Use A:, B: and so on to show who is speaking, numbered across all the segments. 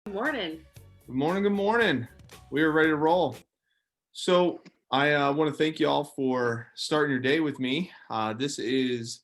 A: Good morning.
B: Good morning. Good morning. We are ready to roll. So I want to thank you all for starting your day with me. This is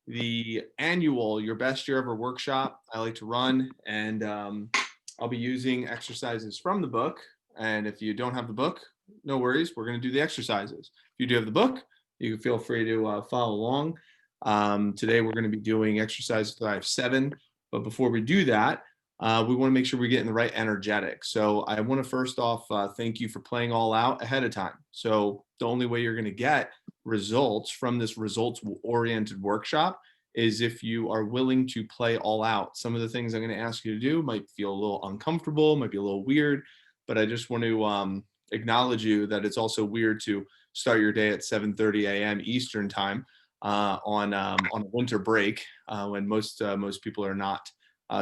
B: the annual Your Best Year Ever workshop I like to run, and I'll be using exercises from the book. And if you don't have the book, no worries. We're going to do the exercises. If you do have the book, you can feel free to follow along. Today we're going to be doing exercises that I have 7. But before we do that, we want to make sure we're getting the right energetic. So I want to first off thank you for playing all out ahead of time. So the only way you're going to get results from this results-oriented workshop is if you are willing to play all out. Some of the things I'm going to ask you to do might feel a little uncomfortable, might be a little weird, but I just want to acknowledge you that it's also weird to start your day at 7:30 a.m. Eastern time on a winter break when most people are not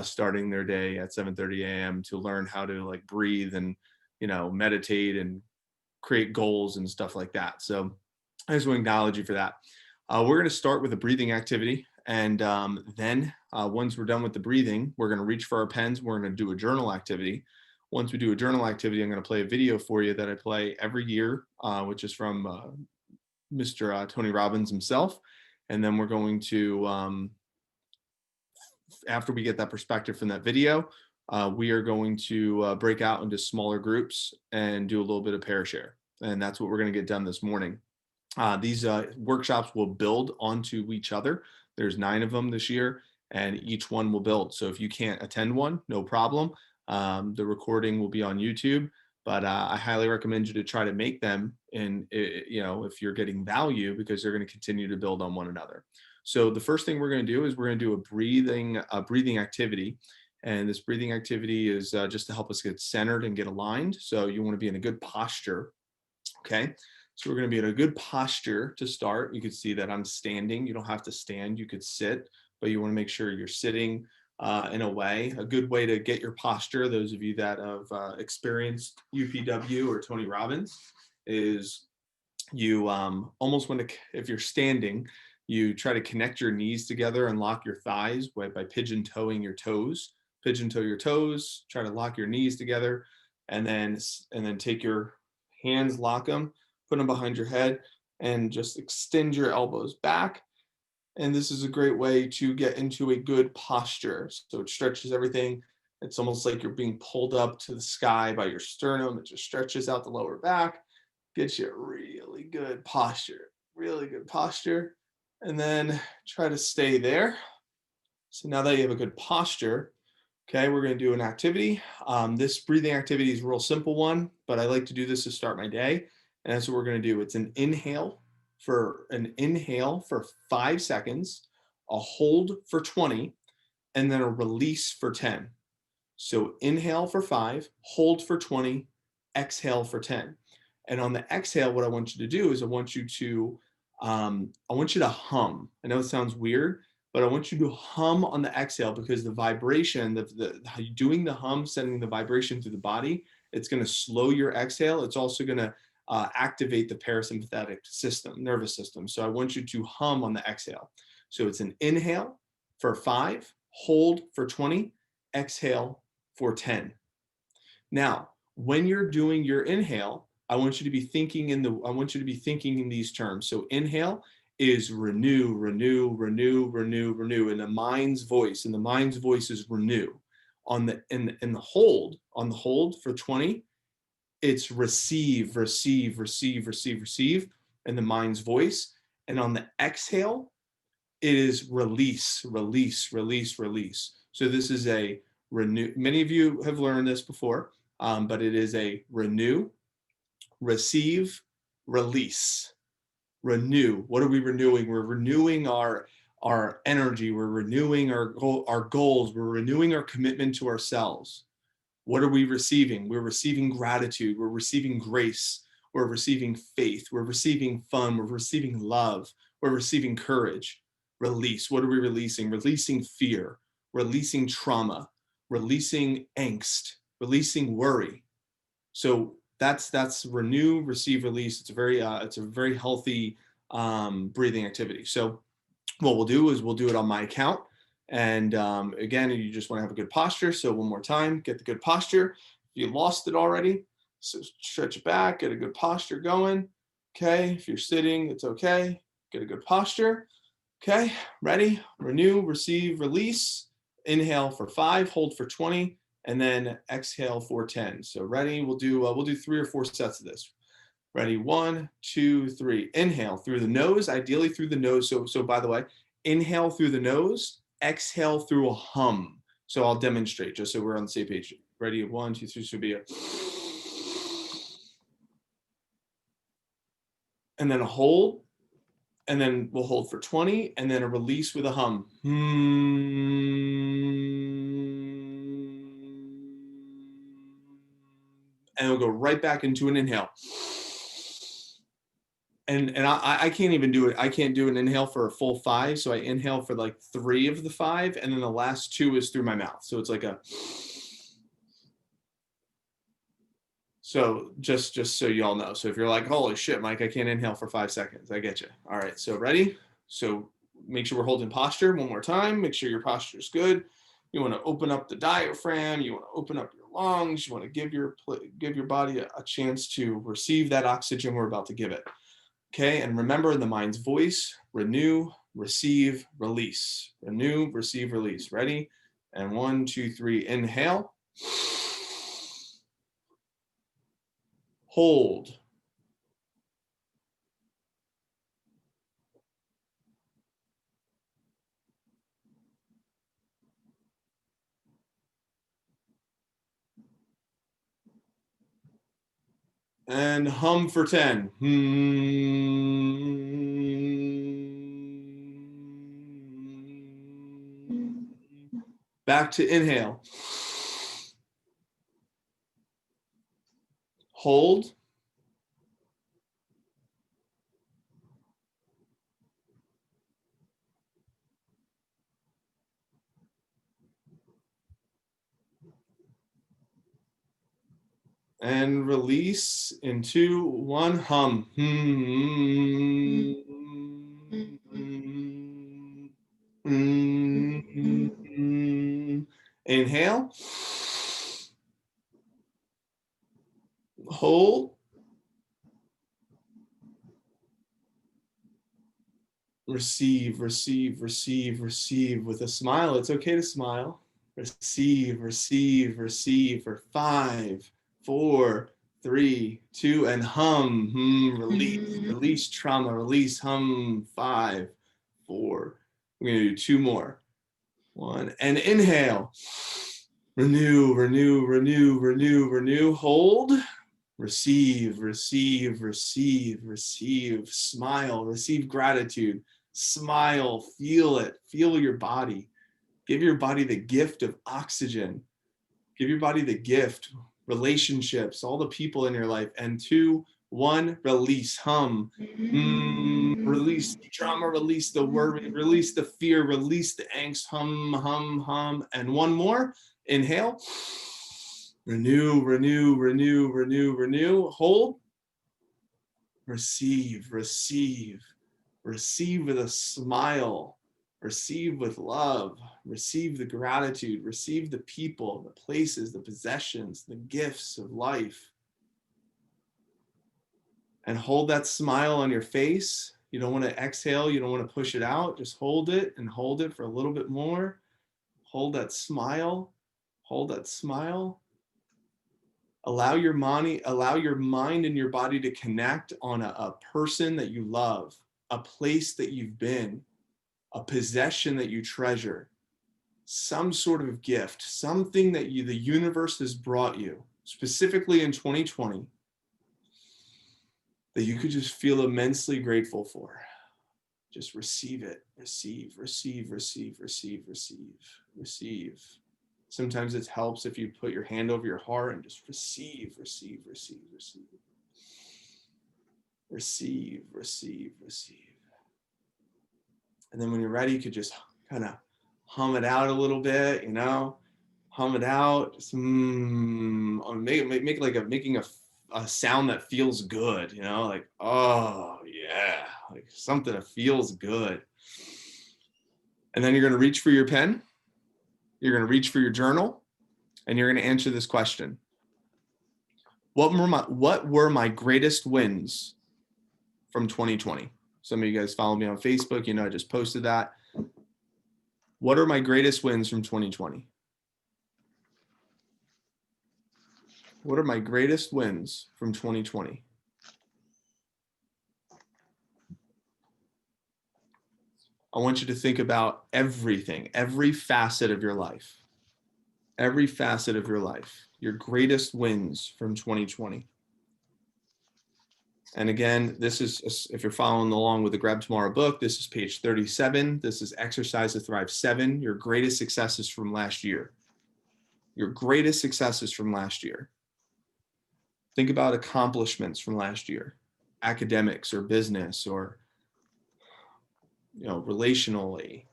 B: starting their day at 7:30 a.m. to learn how to like breathe and meditate and create goals and stuff like that. So I just want to acknowledge you for that. We're going to start with a breathing activity, and then once we're done with the breathing, we're going to reach for our pens. We're going to do a journal activity. Once we do a journal activity, I'm going to play a video for you that I play every year, which is from Mr. Tony Robbins himself. And then we're going to after we get that perspective from that video, we are going to break out into smaller groups and do a little bit of pair share. And that's what we're going to get done this morning. These workshops will build onto each other. There's 9 of them this year, and each one will build. So if you can't attend one, no problem. The recording will be on YouTube, but I highly recommend you to try to make them. And if you're getting value, because they're going to continue to build on one another. So the first thing we're going to do is we're going to do a breathing activity. And this breathing activity is just to help us get centered and get aligned. So you want to be in a good posture. Okay. So we're going to be in a good posture to start. You can see that I'm standing. You don't have to stand. You could sit, but you want to make sure you're sitting in a way. A good way to get your posture, those of you that have experienced UPW or Tony Robbins, is you almost want to, if you're standing, you try to connect your knees together and lock your thighs by pigeon toeing your toes. Pigeon toe your toes, try to lock your knees together, and then take your hands, lock them, put them behind your head, and just extend your elbows back. And this is a great way to get into a good posture. So it stretches everything. It's almost like you're being pulled up to the sky by your sternum. It just stretches out the lower back, gets you a really good posture, really good posture. And then try to stay there. So now that you have a good posture, okay, we're going to do an activity. This breathing activity is a real simple one, but I like to do this to start my day. And that's what we're going to do. It's an inhale for 5 seconds, a hold for 20, and then a release for 10. So inhale for 5, hold for 20, exhale for 10. And on the exhale, what I want you to do is I want you to hum. I know it sounds weird, but I want you to hum on the exhale, because the vibration, doing the hum, sending the vibration through the body, it's going to slow your exhale. It's also going to activate the parasympathetic nervous system. So I want you to hum on the exhale. So it's an inhale for 5, hold for 20, exhale for 10. Now, when you're doing your inhale, I want you to be thinking in these terms. So inhale is renew, renew, renew, renew, renew in the mind's voice. And the mind's voice is renew. On the hold for 20, it's receive, receive, receive, receive, receive in the mind's voice. And on the exhale, it is release, release, release, release. So this is a renew. Many of you have learned this before, but it is a renew, receive, release. Renew. What are we renewing? We're renewing our energy. We're renewing our goals. We're renewing our commitment to ourselves. What are we receiving? We're receiving gratitude. We're receiving grace. We're receiving faith. We're receiving fun. We're receiving love. We're receiving courage. Release. What are we releasing? Releasing fear, releasing trauma, releasing angst, releasing worry. So that's renew, receive, release. It's a very healthy breathing activity. So what we'll do is we'll do it on my account. And again, you just want to have a good posture. So one more time, get the good posture. If you lost it already, so stretch it back, get a good posture going. Okay, if you're sitting, it's okay. Get a good posture. Okay, ready? Renew, receive, release. Inhale for 5, hold for 20, and then exhale for 10. So ready? We'll do 3 or 4 sets of this. Ready? 1, 2, 3. Inhale through the nose, ideally through the nose. So by the way, inhale through the nose, exhale through a hum. So I'll demonstrate just so we're on the same page. Ready? 1, 2, 3. So be a, and then a hold, and then we'll hold for 20, and then a release with a hum. And we'll go right back into an inhale. And I can't even do it. I can't do an inhale for a full 5. So I inhale for like 3 of the 5, and then the last 2 is through my mouth. So it's like a. So just so y'all know. So if you're like, holy shit, Mike, I can't inhale for 5 seconds. I get you. All right. So ready? So make sure we're holding posture one more time. Make sure your posture is good. You want to open up the diaphragm. You want to open up your lungs. You want to give your body a chance to receive that oxygen we're about to give it. Okay, and remember in the mind's voice, renew, receive, release. Renew, receive, release. Ready? And 1, 2, 3, inhale. Hold. And hum for 10. Back to inhale. Hold. And release in 2, 1, hum. Inhale. Hold. Receive, receive, receive, receive with a smile. It's okay to smile. Receive, receive, receive for 5, 4, 3, 2, and hum. Release, release trauma, release, hum. 5, 4. We're going to do 2 more. 1, and inhale. Renew, renew, renew, renew, renew. Hold. Receive, receive, receive, receive. Smile, receive gratitude. Smile, feel it, feel your body. Give your body the gift of oxygen. Give your body the gift, relationships, all the people in your life. And 2, 1, release, hum. Release trauma, release the worry, release the fear, release the angst, hum, hum, hum. And 1 more, inhale. Renew, renew, renew, renew, renew. Hold. Receive, receive, receive with a smile. Receive with love. Receive the gratitude. Receive the people, the places, the possessions, the gifts of life. And hold that smile on your face. You don't want to exhale. You don't want to push it out. Just hold it and hold it for a little bit more. Hold that smile. Hold that smile. Allow your mind and your body to connect on a person that you love, a place that you've been, a possession that you treasure, some sort of gift, something that the universe has brought you, specifically in 2020, that you could just feel immensely grateful for. Just receive it. Receive, receive, receive, receive, receive, receive. Sometimes it helps if you put your hand over your heart and just receive, receive, receive, receive. Receive, receive, receive. And then when you're ready, you could just kind of hum it out a little bit, hum it out. Just make like making a sound that feels good, like, oh yeah, like something that feels good. And then you're going to reach for your pen. You're going to reach for your journal, and you're going to answer this question. What were my greatest wins from 2020? Some of you guys follow me on Facebook. You know, I just posted that. What are my greatest wins from 2020? What are my greatest wins from 2020? I want you to think about everything, every facet of your life, your greatest wins from 2020. And again, this is, if you're following along with the Grab Tomorrow book, this is page 37. This is Exercise to Thrive 7, your greatest successes from last year. Your greatest successes from last year. Think about accomplishments from last year, academics or business or, you know, relationally,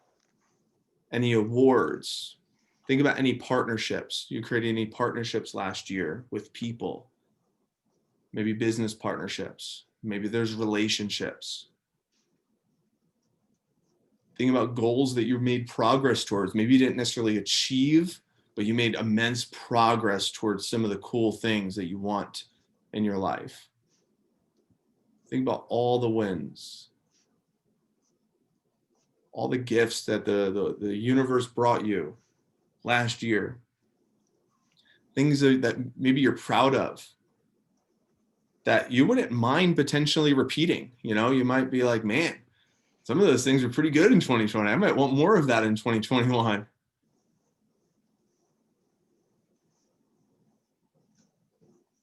B: any awards. Think about any partnerships. You created any partnerships last year with people, maybe business partnerships, maybe there's relationships. Think about goals that you made progress towards. Maybe you didn't necessarily achieve, but you made immense progress towards some of the cool things that you want in your life. Think about all the wins, all the gifts that the universe brought you last year, things that maybe you're proud of, that you wouldn't mind potentially repeating. You know, you might be like, man, some of those things are pretty good in 2020. I might want more of that in 2021.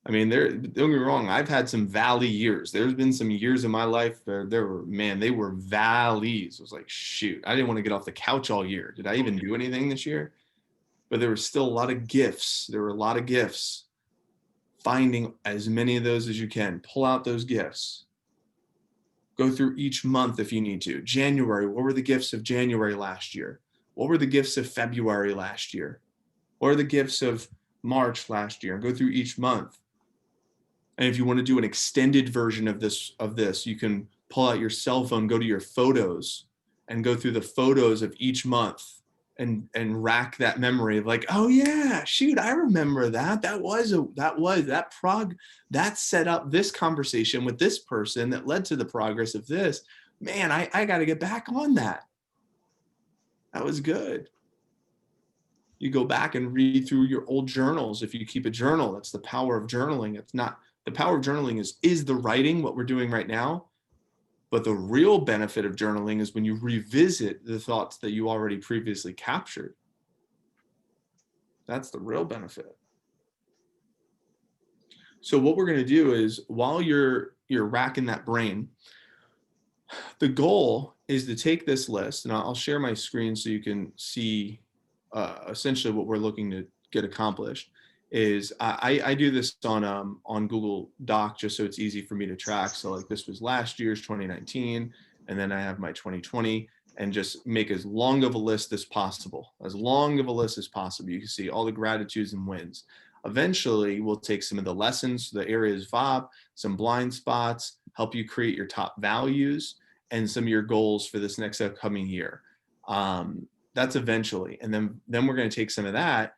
B: I mean, don't get me wrong, I've had some valley years. There's been some years in my life where they were valleys. I was like, shoot, I didn't want to get off the couch all year. Did I even do anything this year? But there were still a lot of gifts. There were a lot of gifts. Finding as many of those as you can. Pull out those gifts. Go through each month if you need to. January, what were the gifts of January last year? What were the gifts of February last year? What are the gifts of March last year? Go through each month. And if you want to do an extended version of this, you can pull out your cell phone, go to your photos, and go through the photos of each month and rack that memory of like, oh yeah, shoot, I remember that. That set up this conversation with this person that led to the progress of this. Man, I got to get back on that. That was good. You go back and read through your old journals. If you keep a journal, that's the power of journaling. It's not, the power of journaling is the writing, what we're doing right now. But the real benefit of journaling is when you revisit the thoughts that you already previously captured. That's the real benefit. So what we're going to do is, while you're racking that brain, the goal is to take this list, and I'll share my screen so you can see essentially what we're looking to get accomplished. Is I do this on Google Doc just so it's easy for me to track. So like this was last year's 2019, and then I have my 2020, and just make as long of a list as possible. As long of a list as possible. You can see all the gratitudes and wins. Eventually, we'll take some of the lessons, the areas VOB, some blind spots, help you create your top values and some of your goals for this next upcoming year. That's eventually, and then we're going to take some of that.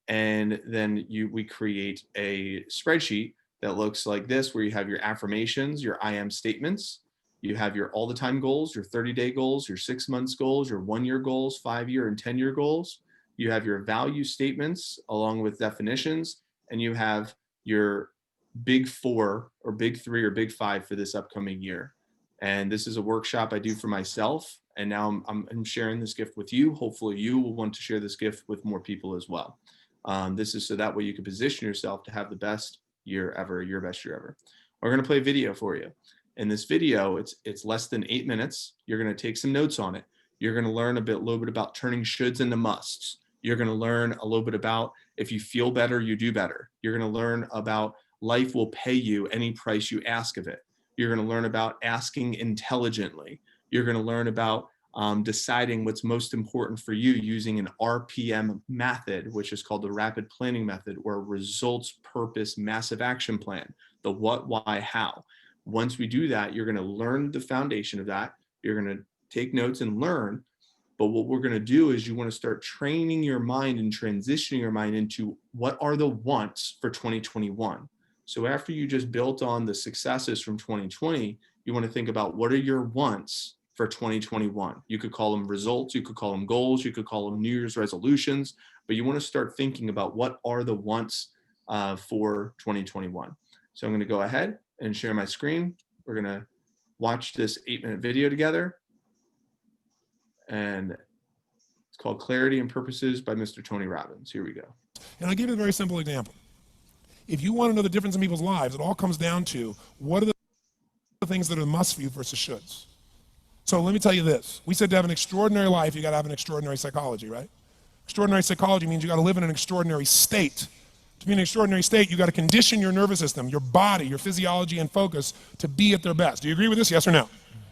B: And then we create a spreadsheet that looks like this, where you have your affirmations, your I am statements, you have your all the time goals, your 30-day goals, your 6 months goals, your 1-year goals, 5-year and 10-year goals. You have your value statements along with definitions, and you have your big 4 or big 3 or big 5 for this upcoming year. And this is a workshop I do for myself. And now I'm sharing this gift with you. Hopefully you will want to share this gift with more people as well. This is so that way you can position yourself to have the best year ever, your best year ever. We're going to play a video for you. In this video, it's less than 8 minutes. You're going to take some notes on it. You're going to learn a little bit about turning shoulds into musts. You're going to learn a little bit about, if you feel better, you do better. You're going to learn about life will pay you any price you ask of it. You're going to learn about asking intelligently. You're going to learn about deciding what's most important for you using an RPM method, which is called the rapid planning method, or results, purpose, massive action plan, the what, why, how. Once we do that, you're going to learn the foundation of that. You're going to take notes and learn. But what we're going to do is you want to start training your mind and transitioning your mind into what are the wants for 2021. So after you just built on the successes from 2020, you want to think about what are your wants for 2021. You could call them results, you could call them goals, you could call them New Year's resolutions, but you want to start thinking about what are the wants for 2021. So I'm going to go ahead and share my screen. We're going to watch this 8-minute video together. And it's called Clarity and Purposes by Mr. Tony Robbins. Here we go.
A: And I'll give you a very simple example. If you want to know the difference in people's lives, it all comes down to what are the things that are must for you versus shoulds. So let me tell you this. We said to have an extraordinary life, you got to have an extraordinary psychology, right? Extraordinary psychology means you got to live in an extraordinary state. To be in an extraordinary state, you got to condition your nervous system, your body, your physiology and focus to be at their best. Do you agree with this? Yes or no?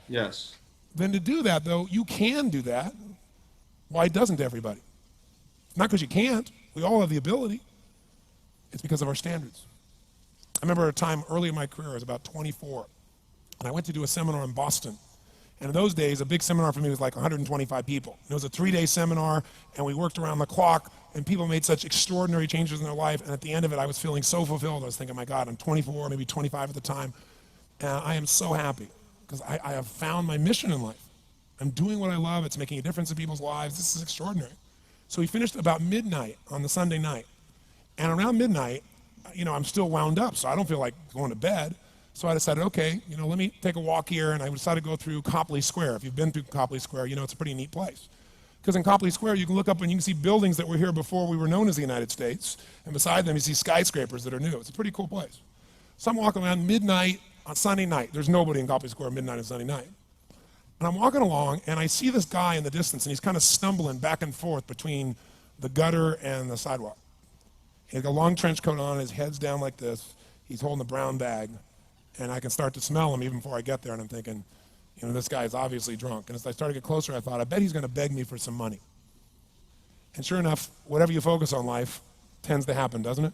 B: Yes.
A: Then to do that, though, you can do that. Why doesn't everybody? Not because you can't. We all have the ability. It's because of our standards. I remember a time early in my career, I was about 24, and I went to do a seminar in Boston. And in those days, a big seminar for me was like 125 people. It was a 3-day seminar, and we worked around the clock, and people made such extraordinary changes in their life. And at the end of it, I was feeling so fulfilled. I was thinking, my God, I'm 24, maybe 25 at the time. And I am so happy because I have found my mission in life. I'm doing what I love. It's making a difference in people's lives. This is extraordinary. So we finished about midnight on the Sunday night. And around midnight, I'm still wound up, so I don't feel like going to bed. So I decided, okay, let me take a walk here, and I decided to go through Copley Square. If you've been through Copley Square, it's a pretty neat place. Because in Copley Square, you can look up and you can see buildings that were here before we were known as the United States, and beside them you see skyscrapers that are new. It's a pretty cool place. So I'm walking around midnight on Sunday night. There's nobody in Copley Square midnight on Sunday night. And I'm walking along, and I see this guy in the distance, and he's kind of stumbling back and forth between the gutter and the sidewalk. He's got a long trench coat on, his head's down like this. He's holding a brown bag, and I can start to smell him even before I get there, and I'm thinking, this guy is obviously drunk. And as I started to get closer, I thought, I bet he's going to beg me for some money. And sure enough, whatever you focus on life tends to happen, doesn't it?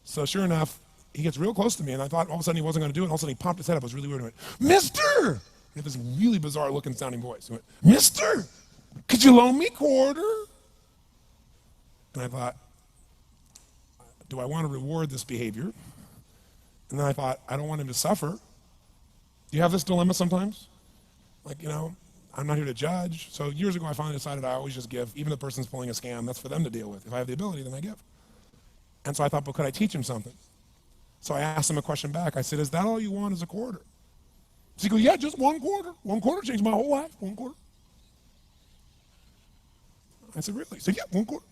A: So sure enough, he gets real close to me, and I thought all of a sudden he wasn't going to do it, and all of a sudden he popped his head up. It was really weird. He went, "Mister!" He had this really bizarre looking sounding voice. He went, "Mister, could you loan me a quarter?" And I thought, do I want to reward this behavior? And then I thought, I don't want him to suffer. Do you have this dilemma sometimes? Like, I'm not here to judge. So years ago, I finally decided I always just give. Even if the person's pulling a scam, that's for them to deal with. If I have the ability, then I give. And so I thought, but could I teach him something? So I asked him a question back. I said, is that all you want is a quarter? So he goes, yeah, just one quarter. One quarter changed my whole life. One quarter. I said, really? He said, yeah, one quarter.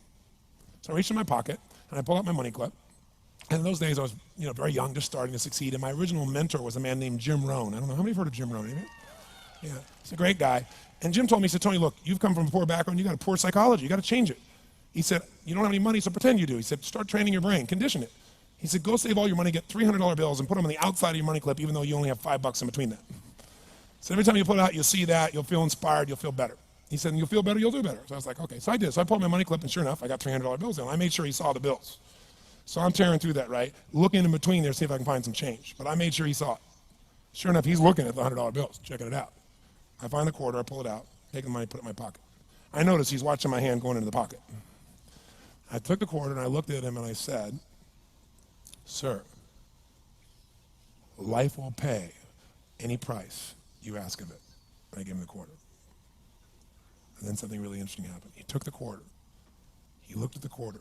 A: So I reached in my pocket, and I pulled out my money clip. And in those days, I was, very young, just starting to succeed. And my original mentor was a man named Jim Rohn. I don't know, how many have heard of Jim Rohn? Anybody? Yeah, he's a great guy. And Jim told me, he said, Tony, look, you've come from a poor background. You got a poor psychology. You got to change it. He said, you don't have any money, so pretend you do. He said, start training your brain, condition it. He said, go save all your money, get $300 bills, and put them on the outside of your money clip, even though you only have $5 in between that. So every time you put it out, you'll see that, you'll feel inspired, you'll feel better. He said, and you'll feel better, you'll do better. So I was like, okay. So I did. So I pulled my money clip, and sure enough, I got $300 bills in. I made sure he saw the bills. So I'm tearing through that, right? Looking in between there to see if I can find some change. But I made sure he saw it. Sure enough, he's looking at the $100 bills, checking it out. I find the quarter, I pull it out, take the money, put it in my pocket. I notice he's watching my hand going into the pocket. I took the quarter and I looked at him and I said, sir, life will pay any price you ask of it. And I gave him the quarter. And then something really interesting happened. He took the quarter. He looked at the quarter.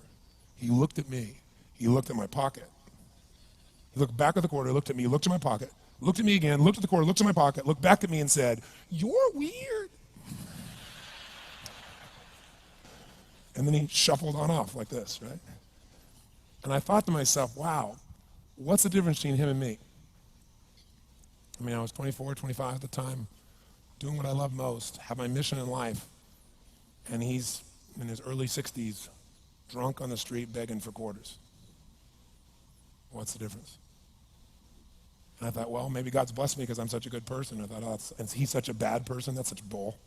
A: He looked at me. He looked at my pocket. He looked back at the quarter, looked at me, looked at my pocket, looked at me again, looked at the quarter, looked at my pocket, looked back at me and said, you're weird. And then he shuffled on off like this, right? And I thought to myself, wow, what's the difference between him and me? I mean, I was 24, 25 at the time, doing what I love most, have my mission in life, and he's in his early 60s, drunk on the street begging for quarters. What's the difference? And I thought, well, maybe God's blessed me because I'm such a good person. I thought, oh, and he's such a bad person. That's such bull.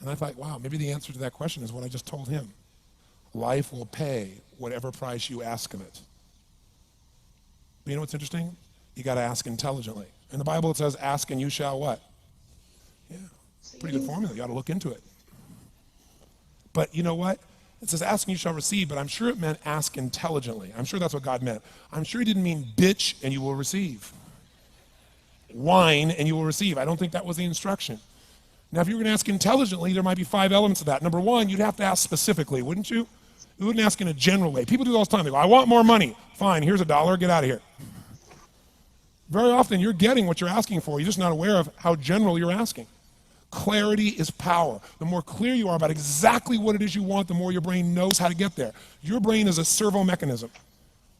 A: And I thought, wow, maybe the answer to that question is what I just told him. Life will pay whatever price you ask of it. But you know what's interesting? You got to ask intelligently. In the Bible it says, ask and you shall what? Yeah. Pretty good formula. You ought to look into it. But you know what? It says, ask and you shall receive, but I'm sure it meant ask intelligently. I'm sure that's what God meant. I'm sure he didn't mean bitch and you will receive. Whine and you will receive. I don't think that was the instruction. Now, if you were going to ask intelligently, there might be 5 elements of that. Number one, you'd have to ask specifically, wouldn't you? You wouldn't ask in a general way. People do that all the time. They go, I want more money. Fine, here's $1, get out of here. Very often, you're getting what you're asking for. You're just not aware of how general you're asking. Clarity is power. The more clear you are about exactly what it is you want, the more your brain knows how to get there. Your brain is a servo mechanism.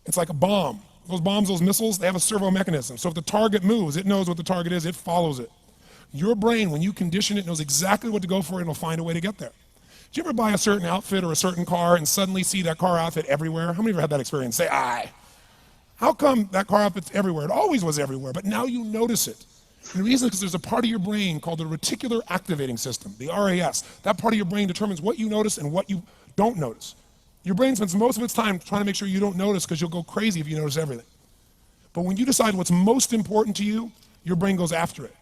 A: It's like a bomb. Those bombs, those missiles, they have a servo mechanism. So if the target moves, it knows what the target is, it follows it. Your brain, when you condition it, knows exactly what to go for and it'll find a way to get there. Did you ever buy a certain outfit or a certain car and suddenly see that car outfit everywhere? How many of you have had that experience? Say, aye. How come that car outfit's everywhere? It always was everywhere, but now you notice it. And the reason is because there's a part of your brain called the reticular activating system, the RAS. That part of your brain determines what you notice and what you don't notice. Your brain spends most of its time trying to make sure you don't notice because you'll go crazy if you notice everything. But when you decide what's most important to you, your brain goes after it.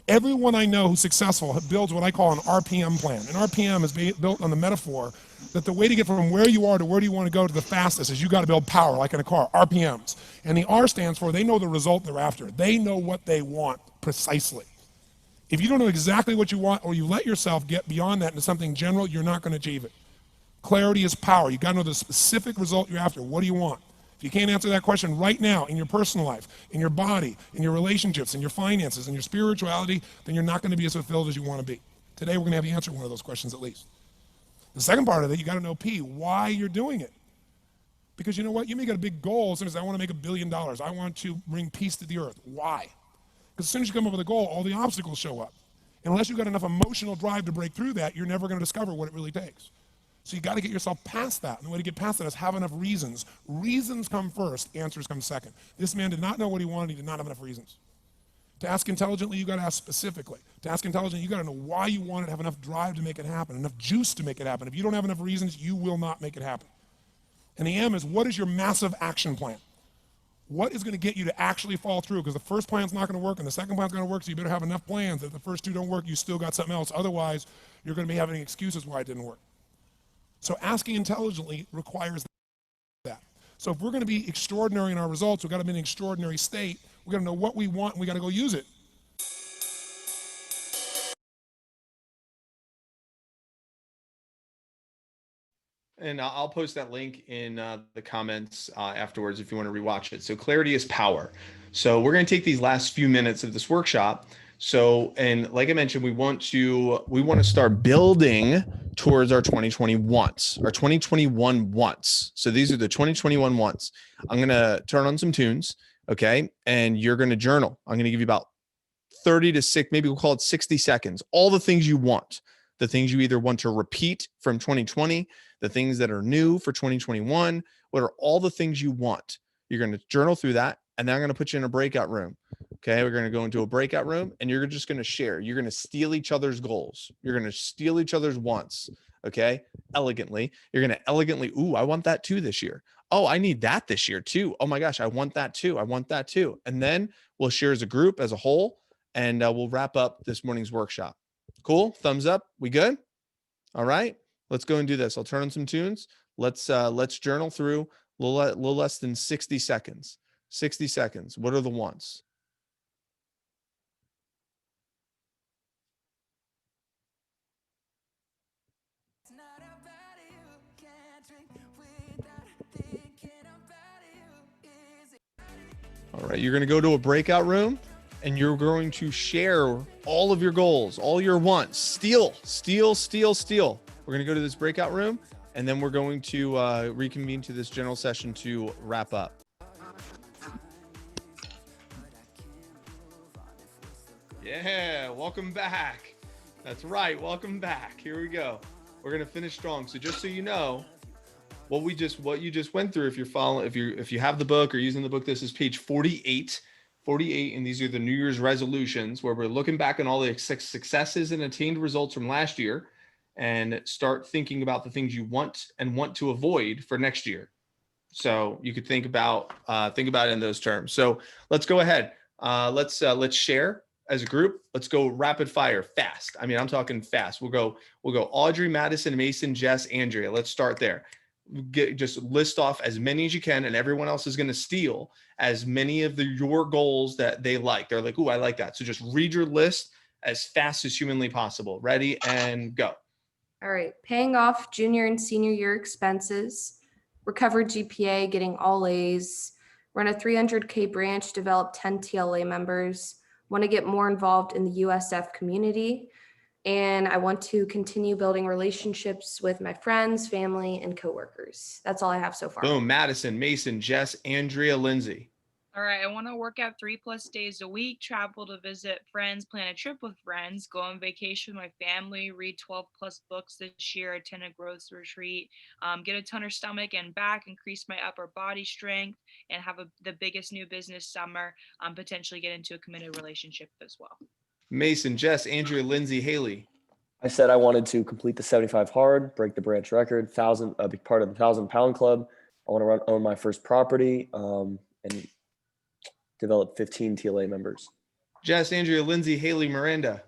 A: Everyone I know who's successful builds what I call an RPM plan. An RPM is built on the metaphor that the way to get from where you are to where do you want to go to the fastest is you got to build power, like in a car, RPMs. And the R stands for they know the result they're after. They know what they want precisely. If you don't know exactly what you want or you let yourself get beyond that into something general, you're not going to achieve it. Clarity is power. You got to know the specific result you're after. What do you want? If you can't answer that question right now in your personal life, in your body, in your relationships, in your finances, in your spirituality, then you're not going to be as fulfilled as you want to be. Today we're going to have you answer one of those questions at least. The second part of it, you got to know P, why you're doing it. Because you know what? You may get a big goal. Sometimes I want to make $1 billion. I want to bring peace to the earth. Why? Because as soon as you come up with a goal, all the obstacles show up. And unless you've got enough emotional drive to break through that, you're never going to discover what it really takes. So you got to get yourself past that. And the way to get past that is have enough reasons. Reasons come first, answers come second. This man did not know what he wanted. He did not have enough reasons. To ask intelligently, you got to ask specifically. To ask intelligently, you got to know why you want it, have enough drive to make it happen, enough juice to make it happen. If you don't have enough reasons, you will not make it happen. And the M is, what is your massive action plan? What is going to get you to actually fall through? Because the first plan's not going to work and the second plan's going to work, so you better have enough plans that if the first 2 don't work, you still got something else. Otherwise, you're going to be having excuses why it didn't work. So asking intelligently requires that. So if we're going to be extraordinary in our results, we've got to be in an extraordinary state. We've got to know what we want and we got to go use it.
B: And I'll post that link in the comments afterwards if you want to rewatch it. So clarity is power. So we're going to take these last few minutes of this workshop. So, and like I mentioned, we want to start building towards our 2020 wants, our 2021 wants. So these are the 2021 wants. I'm going to turn on some tunes. Okay. And you're going to journal. I'm going to give you about 30 to 6, maybe we'll call it 60 seconds. All the things you want, the things you either want to repeat from 2020, the things that are new for 2021, what are all the things you want? You're going to journal through that. And then I'm going to put you in a breakout room. Okay. We're going to go into a breakout room and you're just going to share. You're going to steal each other's goals. You're going to steal each other's wants. Okay. Elegantly. You're going to elegantly, ooh, I want that too this year. Oh, I need that this year too. Oh my gosh, I want that too. I want that too. And then we'll share as a group, as a whole, and we'll wrap up this morning's workshop. Cool. Thumbs up. We good? All right. Let's go and do this. I'll turn on some tunes. Let's journal through a little less than 60 seconds. 60 seconds. What are the wants? All right, you're going to go to a breakout room and you're going to share all of your goals, all your wants. Steal. We're going to go to this breakout room and then we're going to reconvene to this general session to wrap up. Yeah, welcome back. That's right, welcome back. Here we go. We're going to finish strong. So just so you know, what you just went through, if you're following, if you have the book or using the book, this is page 48, and these are the New Year's resolutions where we're looking back on all the successes and attained results from last year and start thinking about the things you want and want to avoid for next year. So you could think about it in those terms. So let's go ahead. Let's share. as a group. Let's go rapid fire fast. I mean, I'm talking fast. We'll go Audrey, Madison, Mason, Jess, Andrea. Let's start there. Just list off as many as you can, and everyone else is going to steal as many of your goals that they like. They're like, "Ooh, I like that." So just read your list as fast as humanly possible. Ready and go.
C: All right. Paying off junior and senior year expenses, recovered GPA, getting all A's, run a 300K branch, develop 10 TLA members, want to get more involved in the USF community, and I want to continue building relationships with my friends, family, and coworkers. That's all I have so far.
B: Boom. Madison, Mason, Jess, Andrea, Lindsay.
D: All right, I want to work out 3+ days a week, travel to visit friends, plan a trip with friends, go on vacation with my family, read 12+ books this year, attend a growth retreat, get a ton of stomach and back, increase my upper body strength, and have the biggest new business summer, potentially get into a committed relationship as well.
B: Mason, Jess, Andrea, Lindsay, Haley.
E: I said I wanted to complete the 75 hard, break the branch record, be part of the 1,000-pound club. I want to own my first property and develop 15 TLA members.
B: Jess, Andrea, Lindsay, Haley, Miranda.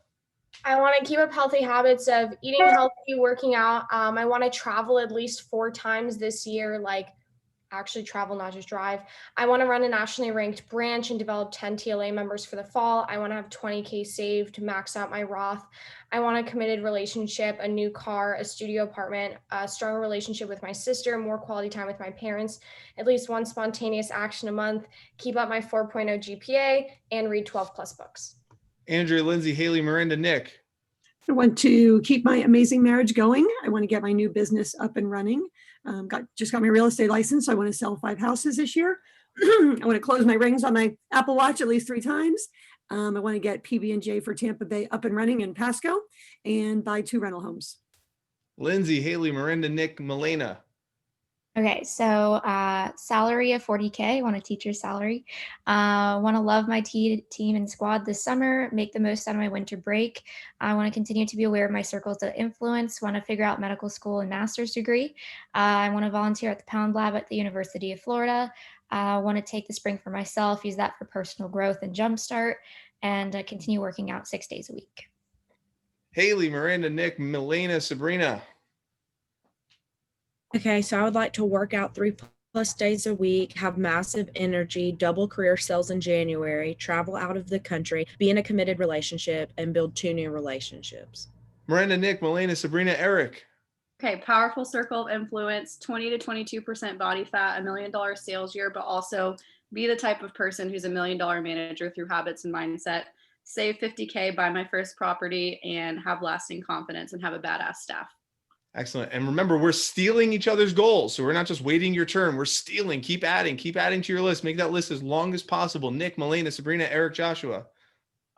F: I want to keep up healthy habits of eating healthy, working out. I want to travel at least 4 times this year, like actually travel, not just drive. I want to run a nationally ranked branch and develop 10 TLA members for the fall. I want to have 20K saved to max out my Roth. I want a committed relationship, a new car, a studio apartment, a strong relationship with my sister, more quality time with my parents, at least 1 spontaneous action a month, keep up my 4.0 GPA, and read 12+ books.
B: Andrea, Lindsay, Haley, Miranda, Nick.
G: I want to keep my amazing marriage going. I want to get my new business up and running. Just got my real estate license. So I want to sell 5 houses this year. I want to close my rings on my Apple Watch at least 3 times. I want to get PB&J for Tampa Bay up and running in Pasco and buy 2 rental homes.
B: Lindsay, Haley, Miranda, Nick, Milena.
H: Okay, so salary of 40K. I want a teacher's salary. Want to love my team and squad this summer, make the most out of my winter break. I want to continue to be aware of my circles of influence, want to figure out medical school and master's degree. I want to volunteer at the Pound Lab at the University of Florida. I want to take the spring for myself, use that for personal growth and jumpstart, and continue working out 6 days a week.
B: Haley, Miranda, Nick, Milena, Sabrina.
I: Okay, so I would like to work out 3+ days a week, have massive energy, double career sales in January, travel out of the country, be in a committed relationship, and build 2 new relationships.
B: Miranda, Nick, Milena, Sabrina, Eric.
J: Okay, powerful circle of influence, 20 to 22% body fat, $1 million sales year, but also be the type of person who's $1 million manager through habits and mindset. Save 50K, buy my first property, and have lasting confidence and have a badass staff.
B: Excellent. And remember, we're stealing each other's goals. So we're not just waiting your turn. We're stealing. Keep adding to your list. Make that list as long as possible. Nick, Milena, Sabrina, Eric, Joshua.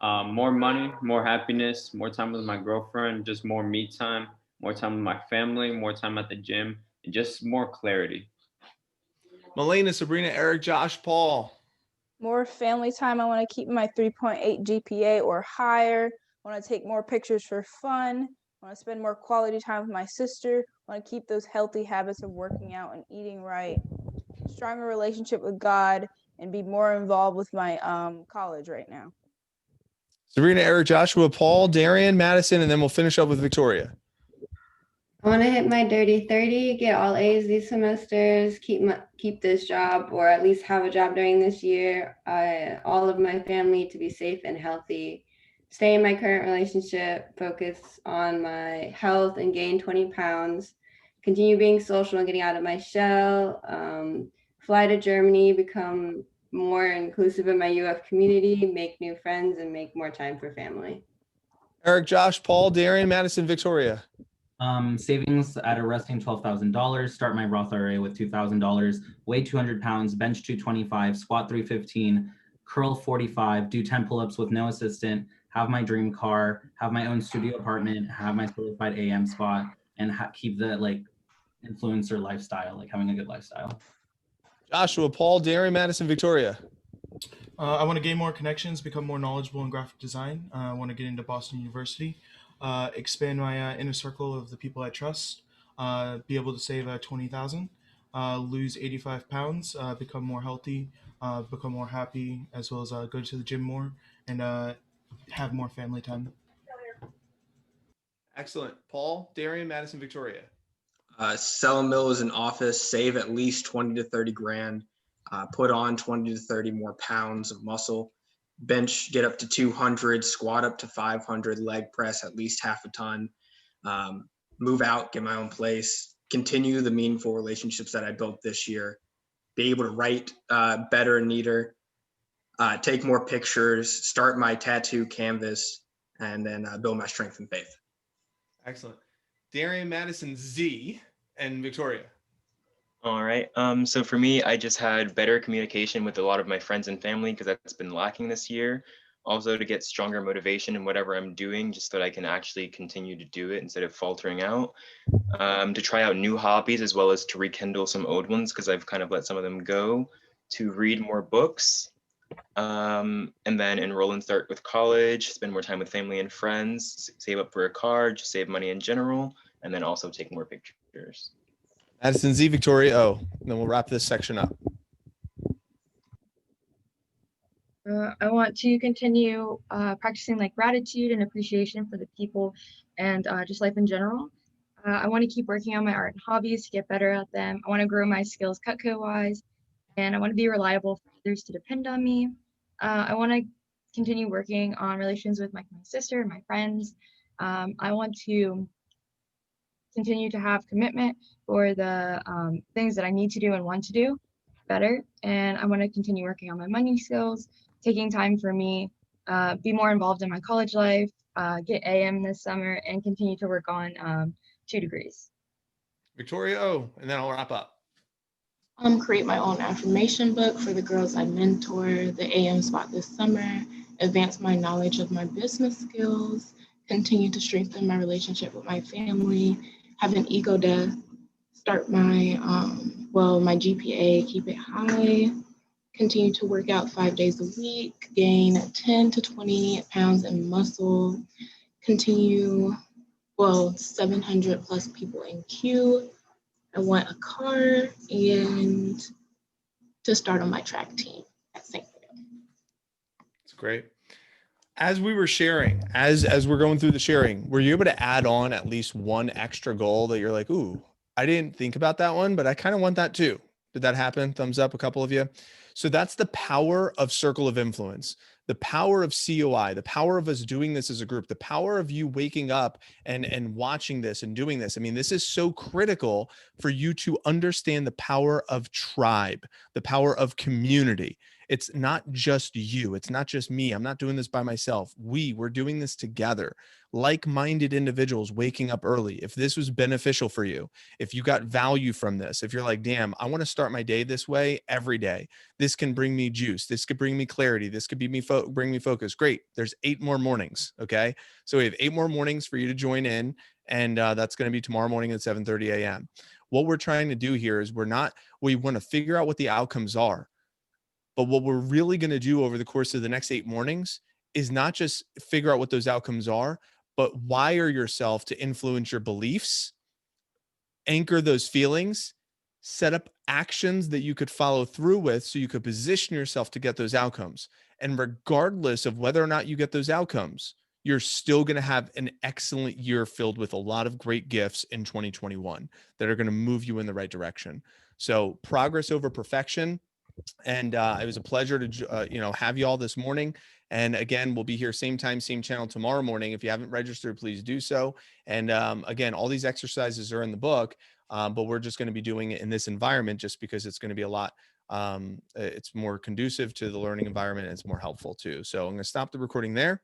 K: More money, more happiness, more time with my girlfriend, just more me time, more time with my family, more time at the gym, and just more clarity.
B: Milena, Sabrina, Eric, Josh, Paul.
L: More family time. I want to keep my 3.8 GPA or higher. I want to take more pictures for fun. I want to spend more quality time with my sister. I want to keep those healthy habits of working out and eating right. Stronger relationship with God, and be more involved with my college right now.
B: Sabrina, Eric, Joshua, Paul, Darian, Madison, and then we'll finish up with Victoria.
M: I want to hit my dirty 30, get all A's these semesters, keep this job, or at least have a job during this year. All of my family to be safe and healthy. Stay in my current relationship, focus on my health and gain 20 pounds, continue being social and getting out of my shell, fly to Germany, become more inclusive in my UF community, make new friends, and make more time for family.
B: Eric, Josh, Paul, Darian, Madison, Victoria.
N: Savings at a resting $12,000, start my Roth IRA with $2,000, weigh 200 pounds, bench 225, squat 315, curl 45, do 10 pull-ups with no assistant, have my dream car, have my own studio apartment, have my certified AM spot, and keep the influencer lifestyle, having a good lifestyle.
B: Joshua, Paul, Darian, Madison, Victoria.
O: I want to gain more connections, become more knowledgeable in graphic design. I want to get into Boston University, expand my inner circle of the people I trust, be able to save $20,000, lose 85 pounds, become more healthy, become more happy, as well as go to the gym more, and have more family time.
B: Excellent. Paul, Darian, Madison, Victoria.
P: Sell mills in office, save at least 20 to 30 grand, put on 20 to 30 more pounds of muscle, bench, get up to 200, squat up to 500, leg press at least half a ton, move out, get my own place, continue the meaningful relationships that I built this year, be able to write better and neater, take more pictures, start my tattoo canvas, and then build my strength and faith.
B: Excellent. Darian, Madison, Z, and Victoria.
Q: All right. So for me, I just had better communication with a lot of my friends and family because that's been lacking this year. Also to get stronger motivation in whatever I'm doing, just so that I can actually continue to do it instead of faltering out. To try out new hobbies as well as to rekindle some old ones because I've kind of let some of them go. To read more books. And then enroll and start with college, spend more time with family and friends, save up for a car, just save money in general, and then also take more pictures.
B: Madison, Z, Victoria, O. And then we'll wrap this section up.
R: I want to continue practicing like gratitude and appreciation for the people and just life in general. I want to keep working on my art and hobbies to get better at them. I want to grow my skills Cutco wise, and I want to be reliable for others to depend on me. I want to continue working on relations with my sister and my friends. I want to continue to have commitment for the things that I need to do and want to do better. And I want to continue working on my money skills, taking time for me, be more involved in my college life, get AM this summer, and continue to work on 2 degrees.
B: Victoria, O. And then I'll wrap up.
S: Create my own affirmation book for the girls I mentor, the AM spot this summer, advance my knowledge of my business skills, continue to strengthen my relationship with my family, have an ego death, start my, my GPA, keep it high, continue to work out 5 days a week, gain 10 to 20 pounds in muscle, continue, 700 plus people in queue. I want a car and to start on my track team at St. Clair.
B: It's great. As we were sharing, as we're going through the sharing, were you able to add on at least one extra goal that you're like, ooh, I didn't think about that one, but I kind of want that too? Did that happen? Thumbs up, a couple of you. So that's the power of circle of influence, the power of COI, the power of us doing this as a group, the power of you waking up and watching this and doing this. I mean, this is so critical for you to understand the power of tribe, the power of community. It's not just you. It's not just me. I'm not doing this by myself. We're doing this together. Like-minded individuals waking up early. If this was beneficial for you, if you got value from this, if you're like, damn, I want to start my day this way every day. This can bring me juice. This could bring me clarity. This could be bring me focus. Great. There's 8 more mornings. Okay. So we have 8 more mornings for you to join in. And that's going to be tomorrow morning at 7:30 a.m. What we're trying to do here is we want to figure out what the outcomes are. But what we're really going to do over the course of the next 8 mornings is not just figure out what those outcomes are, but wire yourself to influence your beliefs, anchor those feelings, set up actions that you could follow through with so you could position yourself to get those outcomes. And regardless of whether or not you get those outcomes, you're still going to have an excellent year filled with a lot of great gifts in 2021 that are going to move you in the right direction. So progress over perfection. And it was a pleasure to, have you all this morning. And again, we'll be here same time, same channel tomorrow morning. If you haven't registered, please do so. And again, all these exercises are in the book, but we're just going to be doing it in this environment just because it's going to be a lot. It's more conducive to the learning environment. And it's more helpful too. So I'm going to stop the recording there.